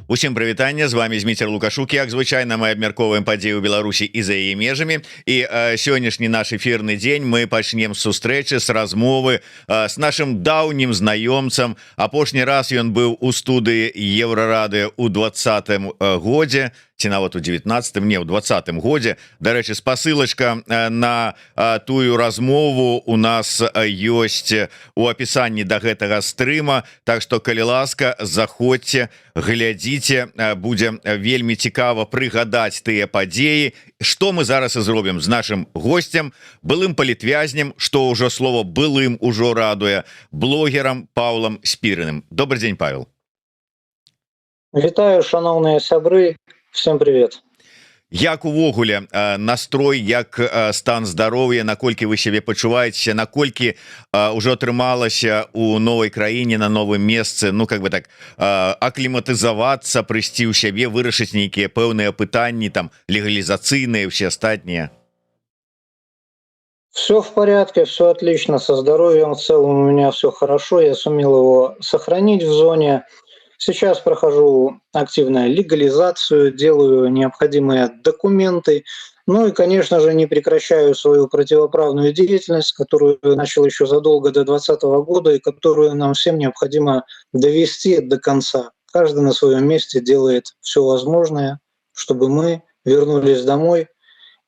Усім прывітанне, з вами Зміцер Лукашук. Як звычайна, мы абмяркоўваем падзеі ў Беларусі і за яе межамі. І сённяшні наш эфірны дзень мы пачнем з сустрэчы, з размовы з нашым даўнім знаёмцам. Апошні раз ён быў у студыі Еўрарады ў 20-м годзе, ці нават у 19-м, не, ў 20-м годзе. Дарэчы, спасылачка на тую размову у нас ёсць у апісанні да гэтага стрыма, так што, калі ласка, заходзьце, глядзіце, будзе вельмі цікава прыгадаць тыя падзеі. Што мы зараз і зробім з нашым госцем, былым палітвязнем, што ўжо слова былым ужо радуе, блогерам Паўлам Спірыным. Добрый дзень, Павел. Вітаю, шановныя сябры, всем привет. Як увогуле настрой, як стан здароўя, наколькі вы сябе пачуваеце, наколькі ўжо атрымалася у новай краіне, на новым месцы, ну как бы так, акліматызавацца, прыйсці ў сябе, вырашыць нейкія пэўныя пытанні, там легалізацыйныя, все астатнія? Все в порядке, все отлично, со здоровьем в целом у меня все хорошо, я сумел его сохранить в зоне. Сейчас прохожу активную легализацию, делаю необходимые документы, ну и, конечно же, не прекращаю свою противоправную деятельность, которую начал еще задолго до 2020 года и которую нам всем необходимо довести до конца. Каждый на своем месте делает все возможное, чтобы мы вернулись домой,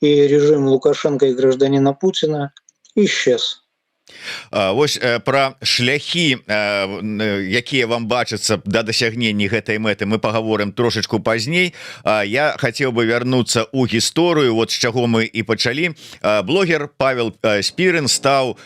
и режим Лукашенко и гражданина Путина исчез. Вось пра шляхі, якія вам бачацца да дасягнення гэтай мэты, мы паговорым трошачку пазней. Я хацеў бы вярнуцца ў гісторыю, вот з чаго мы і пачалі. Блогер Павел Спірын стаў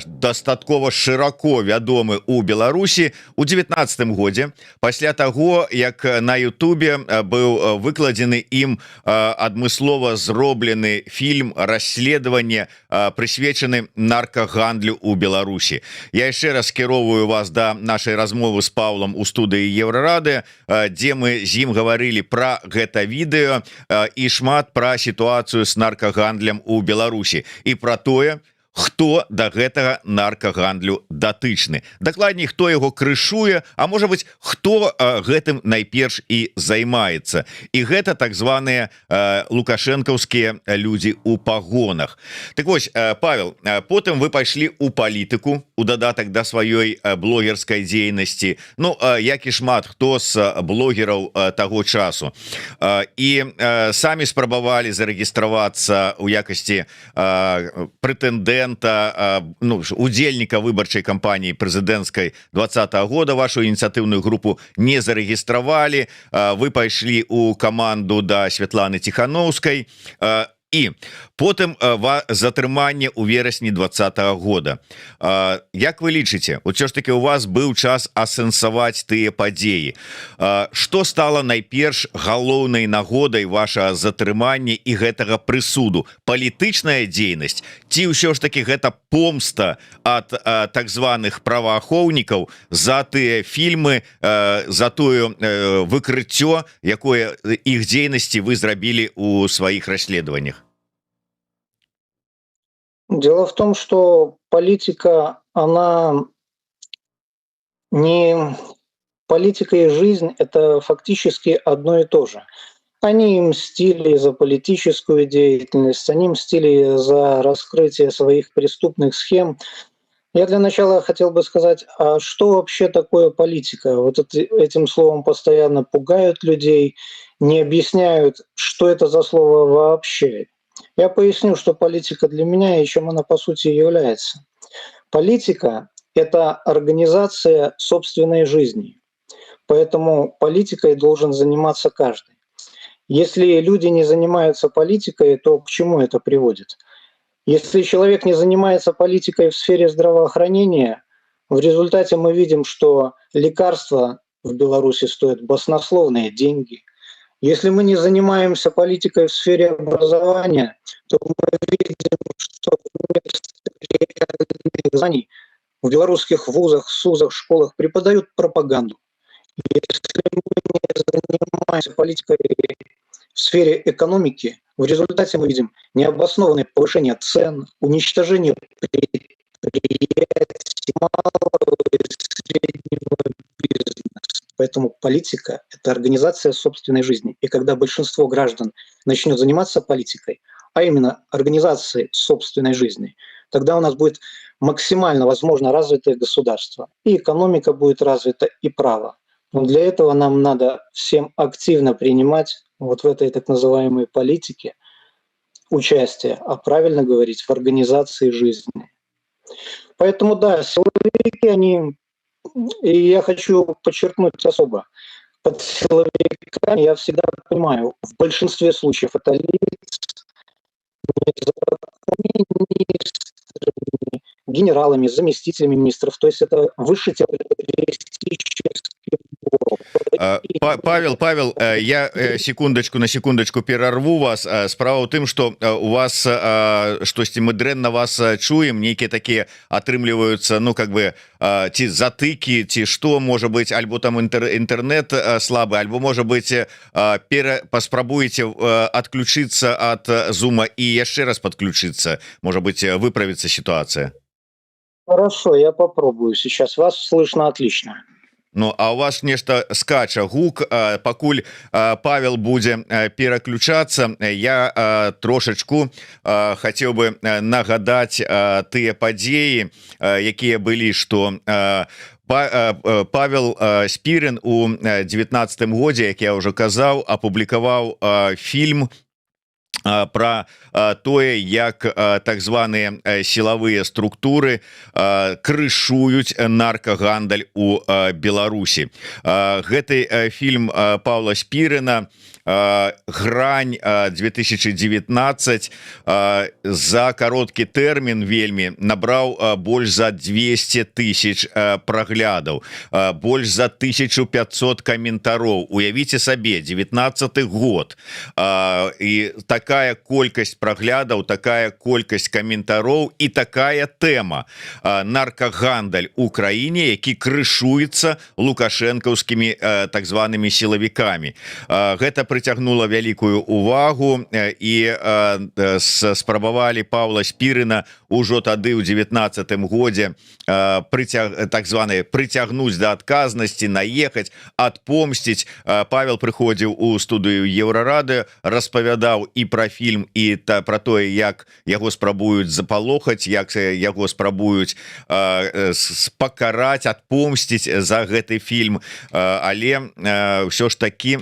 дастаткова шырако вядомы ў Беларусі ў 19-м годзе, пасля таго, як на Ютубе быў выкладзены ім адмыслова зроблены фільм расследаванне, прысвечаны наркагандлю у Беларусі. Я яшчэ раз скіроўваю вас да нашай размовы з Паўлам у студыі Еўрарады, дзе мы з ім гаварылі пра гэта відэо і шмат пра сітуацыю з наркагандлем у Беларусі і пра тое, хто да гэтага наркагандлю датычны. Дакладней, хто яго крышуе, а можа быць, хто гэтым найперш і займаецца. І гэта так званыя лукашэнкаўскія людзі ў пагонах. Так вось, Павел, потым вы пайшлі ў палітыку, у дадатак да сваёй блогерскай дзейнасці, ну, як і шмат хто з блогераў таго часу. І самі спрабавалі зарэгістравацца ў якасці прэтэндэнта, удзельніка выбарчай кампаніі прэзідэнцкай 20-го года. Вашу ініцыятыўную групу не зарэгістравалі, вы пайшлі ў каманду да Святланы Ціханаўскай, і потым затрыманне ў верасні 20-го года. Як вы лічыце, усё ж таки у вас быў час асэнсаваць тыя падзеі? Што стала найперш галоўнай нагодай вашага затрымання і гэтага прысуду? Палітычная дзейнасць ці ўсё ж таки гэта помста ад так званых праваахоўнікаў за тыя фільмы, за тое выкрыццё, якое іх дзейнасці вы зрабілі ў сваіх расследаваннях? Дело в том, что политика, она не... Политика и жизнь – это фактически одно и то же. Они мстили за политическую деятельность, они мстили за раскрытие своих преступных схем. Я для начала хотел бы сказать, а что вообще такое политика? Вот этим словом постоянно пугают людей, не объясняют, что это за слово вообще. Я поясню, что политика для меня и чем она по сути является. Политика – это организация собственной жизни. Поэтому политикой должен заниматься каждый. Если люди не занимаются политикой, то к чему это приводит? Если человек не занимается политикой в сфере здравоохранения, в результате мы видим, что лекарства в Беларуси стоят баснословные деньги. Если мы не занимаемся политикой в сфере образования, то мы видим, что реальных знаний в белорусских вузах, СУЗах, школах преподают пропаганду. Если мы не занимаемся политикой в сфере экономики, в результате мы видим необоснованное повышение цен, уничтожение предприятий, малого и среднего бизнеса. Поэтому политика – это организация собственной жизни. И когда большинство граждан начнет заниматься политикой, а именно организацией собственной жизни, тогда у нас будет максимально возможно развитое государство. И экономика будет развита, и право. Но для этого нам надо всем активно принимать вот в этой так называемой политике участие, а правильно говорить, в организации жизни. Поэтому да, силовики, они, и я хочу подчеркнуть особо, под силовиками я всегда понимаю, в большинстве случаев это лица, министрами, генералами, заместителями министров, то есть это высший террористический блок. Павел, я на секундочку перарву вас. Справа ў тым, что у вас штосьці мы дрэнна вас чуем, нейкія такія атрымліваюцца, ну как бы ці затыки, ці што можа быть, альбо там інтэрнет слабы, альбо можа быть паспрабуеце отключиться от зума и яшчэ раз подключиться, может быть, выправится ситуация. Хорошо, я попробую сейчас. Вас слышно отлично. Ну, а у вас нешта скача гук, пакуль Павел будзе пераключацца, я трошачку хацеў бы нагадаць тыя падзеі, якія былі, што Павел Спірин у 19 годзе, як я ўжо казаў, апублікаваў фільм про тое, як так званыя сілавыя структуры крышуюць наркагандаль у Беларусі. Гэты фільм Павла Спірина «Грань 2019» за кароткі тэрмін вельмі набраў больш за 200 тысяч праглядаў, больш за 1500 каментароў. Уявіце сабе, 19 год, і такая колькасць праглядаў, такая колькасць каментароў і такая тэма: наркагандаль у краіне, які крышуецца лукашэнкаўскімі так званымі сілавікамі. Гэта прыцягнула вялікую увагу, і спрабавалі Павла Спірина ўжо тады ў 19 годзе так званыя прыцягнуць да адказнасці, наехаць, адпомсціць. Павел прыходзіў у студыю Еўрарады, распавядаў і пра фільм, і пра тое, як яго спрабуюць запалохаць, як яго спрабуюць пакараць, адпомсціць за гэты фільм, але ўсё ж такі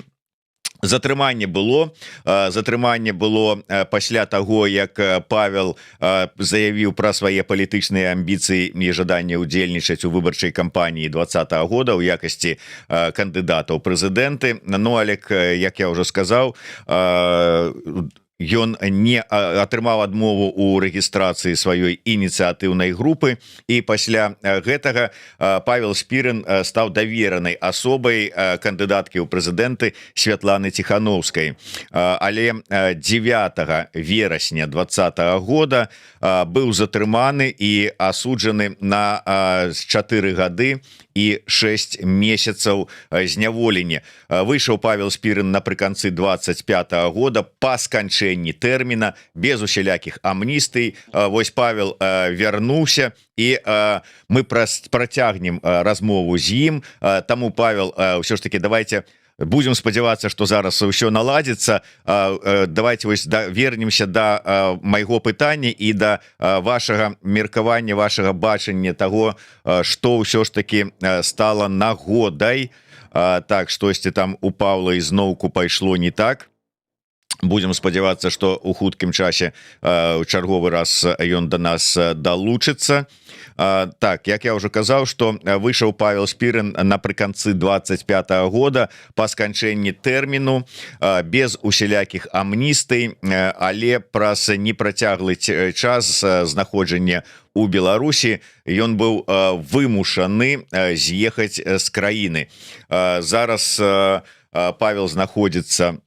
затрыманне было пасля таго, як Павел заявіў пра свае палітычныя амбіцыі і жаданне ўдзельнічаць у выбарчай кампаніі 2020 года ў якасці кандыдата ў прэзідэнты. Ну, але, як я ўжо сказаў, ён не атрымаў адмову ў рэгістрацыі сваёй ініцыятыўнай групы, і пасля гэтага Павел Спірин стаў даверанай асобай кандыдаткі ў прэзідэнты Святланы Ціханаўскай. Але 9 верасня 2020 года быў затрыманы і асуджаны на 4 гады і 6 месяцаў зняволення. Выйшаў Павел Спірин напрыканцы 25 года па сканчэнні тэрміна, без усялякіх амністый. Вось Павел вярнуўся, і мы працягнем размову з ім. Таму, Павел, ўсё ж таки давайте будем спадзявацца, што зараз ўсё наладзіцца. Давайте вось вернемся да майго пытання і да вашага меркавання, вашага бачання таго, што ўсё ж таки стала нагодай. Так, штосьці там у Павла ізноўку пайшло не так. Будем спадзявацца, што ў хуткім часе ў чарговы раз ён да нас далучыцца. Так, як я ўжо казаў, што выйшаў Павел Спірин напрыканцы 25 года па сканчэнні тэрміну, без усялякіх амністый, але праз непрацяглы час знаходжання у Беларусі ён быў вымушаны з'ехаць з краіны. Зараз Павел знаходзіцца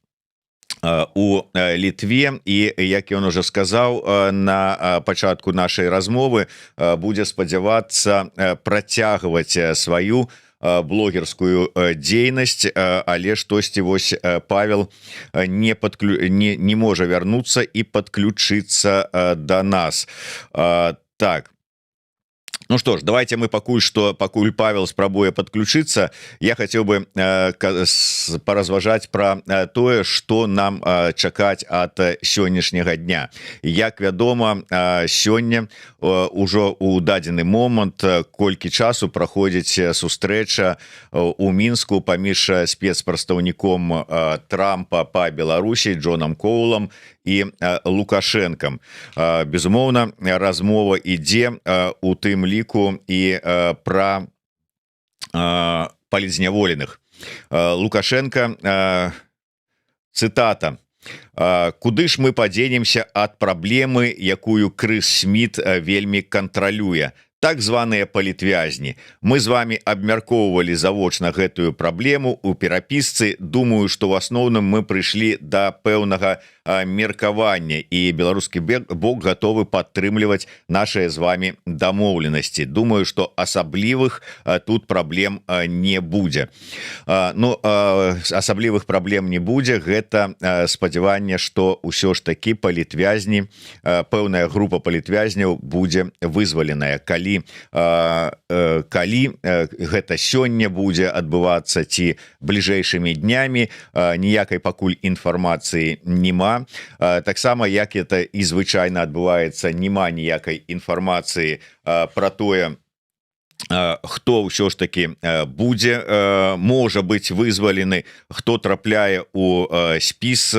у Літве, і, як ён уже сказаў на пачатку нашай размовы, будзе спадзявацца працягваць сваю блогерскую дзейнасць, але штосьці вось Павел не можа вярнуцца і падключыцца да нас. Так, Ну что ж, давайте мы пакуль Павел спрабуе подключиться, я хотел бы поразважаць про тое, что нам чакаць от сённяшняга дня. Як вядома, сёння ужо у дадзены момант колькі часу праходзіць сустрэча у Мінску паміж спецпрадстаўніком Трампа по Беларусі Джонам Коулам і Лукашенком. Безумоўна, размова ідзе у тым ліку і пра палізняволеных. Лукашенко, цытата: «Куды ж мы падзенемся ад праблемы, якую Крыс Сміт вельмі кантралюе? Так званыя палітвязні. Мы з вами абмяркоўвалі завочна гэтую праблему у перапісцы. Думаю, што ў асноўным мы прыйшлі да пэўнага меркавання, і беларускі бок гатовы падтрымліваць нашыя з вами дамоўленасці. Думаю, што асаблівых тут праблем не будзе». Ну, асаблівых праблем не будзе. Гэта спадзяванне, што ўсё ж такі палітвязні, пэўная група палітвязняў будзе вызваленая. Калі гэта сёння будзе адбывацца ці бліжэйшымі днямі, ніякай пакуль інфармацыі няма. Таксама, як это і звычайна адбываецца, няма ніякай інфармацыі пра тое, хто ўсё ж таки будзе, можа быць вызвалены, хто трапляе у спіс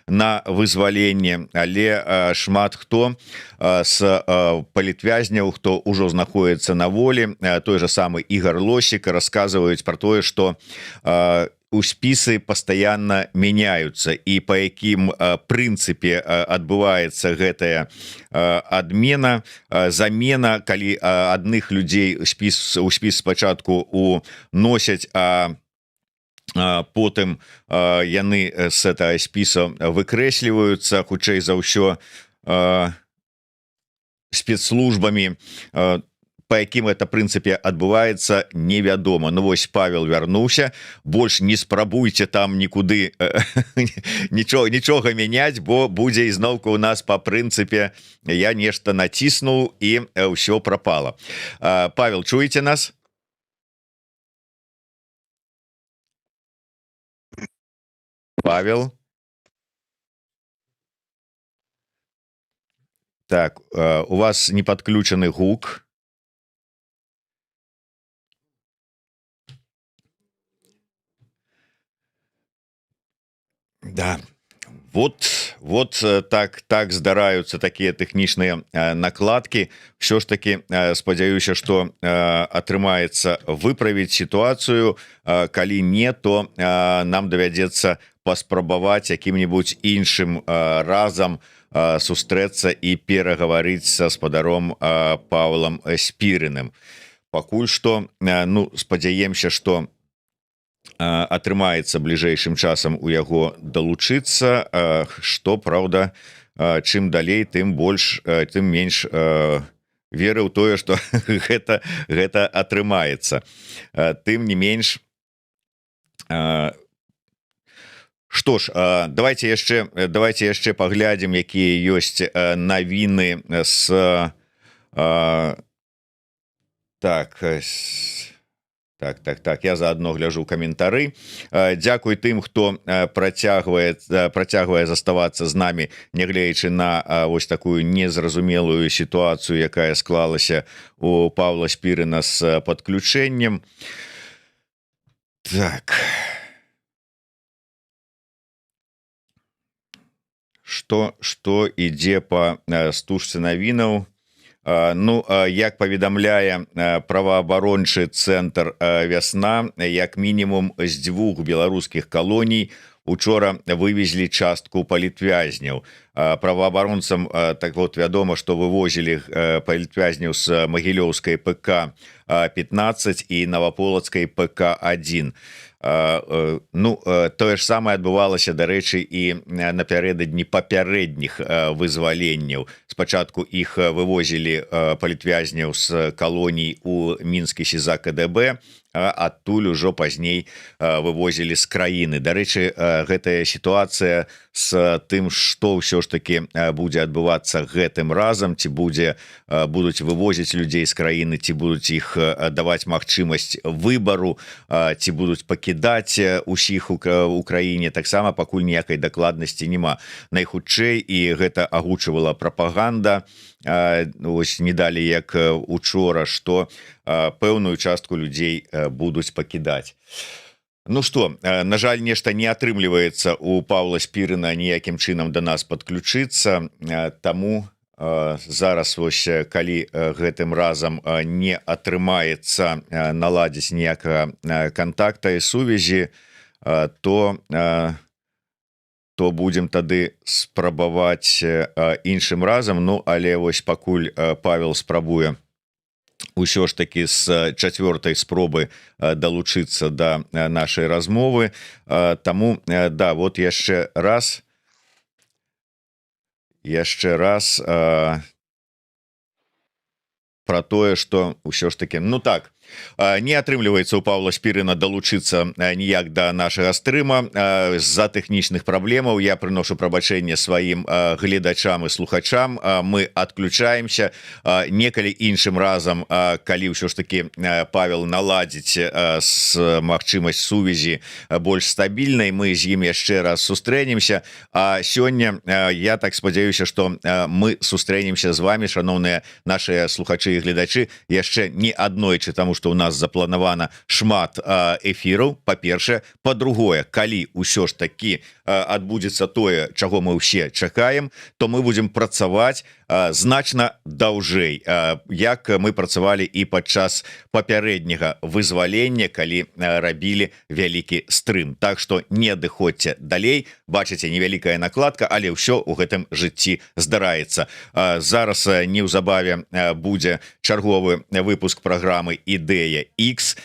на вызваленне, але шмат хто з палітвязняў, хто ўжо знаходіцца на волі, той же самы Ігор Лосік, расказваюць пра тое, што у спісы пастаянна мяняюцца, і па якім прынцыпе адбываецца гэтая адмена, замена, калі адных людзей у спіс спачатку уносяць, а потым яны з гэтага спіса выкрэсліваюцца, хутчэй за ўсё спецслужбамі. По якім это прынцыпе адбываецца, невядома. Ну вось Павел вярнуўся. Больш не спрабуйце там нікуды нічога мяняць, бо будзе ізноўку у нас по прынцыпе я нешта націснуў і ўсё прапала. Павел, чуеце нас? Павел? Так, у вас не подключены гук. Да, вот так здараюцца такія тэхнічныя накладкі. Все ж таки спадзяюся, што атрымаецца выправіць сітуацыю. Калі не, то нам давядзецца паспрабаваць якім-небудзь іншым разам сустрэцца і перагаварыць са спадаром Павлам Спірыным. Пакуль што, ну, спадзяемся, што атрымаецца бліжэйшым часам у яго далучыцца, што, праўда, чым далей, тым менш веры ў тое, што гэта атрымаецца. Тым не менш, што ж, давайте яшчэ паглядзім, якія ёсць навіны з Так, я заодно гляжу каментары. Дзякуй тым, хто працягвае заставацца з намі, нягледзячы на вось такую незразумелую сітуацыю, якая склалася у Павла Спірына з падключэннем. Так. Што ідзе па стужцы навінаў? Ну, як паведамляе праваабарончы цэнтр «Вясна», як мінімум з 2 беларускіх калоній учора вывезлі частку палітвязняў. Праваабаронцам так вот вядома, што вывозілі палітвязняў з Магілёўскай ПК-15 і Наваполацкай ПК-1. Ну, тое ж самае адбывалася, дарэчы, і напярэдадні папярэдніх вызваленняў. Спачатку іх вывозілі палітвязняў з калоній у мінскі СІЗА КДБ, адтуль ужо пазней вывозілі з краіны. Дарэчы, гэтая сітуацыя з тым, што ўсё ж таки будзе адбывацца гэтым разам, ці будуць вывозіць людзей з краіны, ці будуць іх даваць магчымасць выбару, ці будуць пакідаць усіх у краіне, таксама пакуль ніякай дакладнасці няма. Найхутчэй, і гэта агучвала прапаганда, ось не далі як учора, што пэўную частку людзей будуць пакідаць. Ну што, на жаль, нешта не атрымліваецца у Паўла Спірына ніякім чынам да нас падключыцца, таму зараз вось калі гэтым разам не атрымаецца наладзіць ніякага кантакта і сувязі, то будзем тады спрабаваць іншым разам. Ну, але вось пакуль Павел спрабуе ўсё ж таки з чацвёртай спробы далучыцца да нашай размовы. Таму, да, вот яшчэ раз про тое, што ўсё ж таки, ну так, не атрымліваецца у Паўла Спірына далучыцца ніяк да нашага стрыма з-за тэхнічных праблемаў. Я прыношу прабачэнне сваім гледачам і слухачам. Мы адключаемся. Некалі іншым разам, калі ўсё ж таки Павел наладзіць магчымасць сувязі больш стабільнай, мы з ім яшчэ раз сустрэнемся. А сёння я так спадзяюся, што мы сустрэнемся з вами, шаноўныя нашыя слухачы і гледачы, яшчэ не аднойчы, таму што у нас запланавана шмат эфіраў, па-першае. Па-другое, калі ўсё ж такі адбудзецца тое, чаго мы ўсе чакаем, то мы будзем працаваць значна даўжэй, як мы працавалі і падчас папярэдняга вызвалення, калі рабілі вялікі стрым. Так што не адыходзьце далей. Бачыце, невялікая накладка, але ўсё ў гэтым жыцці здараецца. Зараз неўзабаве будзе чарговы выпуск праграмы «Ідэя X».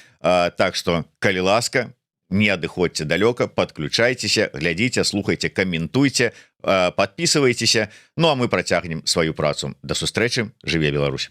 Так што, калі ласка, не адыходзьце далёка, падключайцеся, глядзіце, слухайце, каментуйце, подписывайтеся. Ну а мы працягнем сваю працу. Да сустрэчы, жыве Беларусь!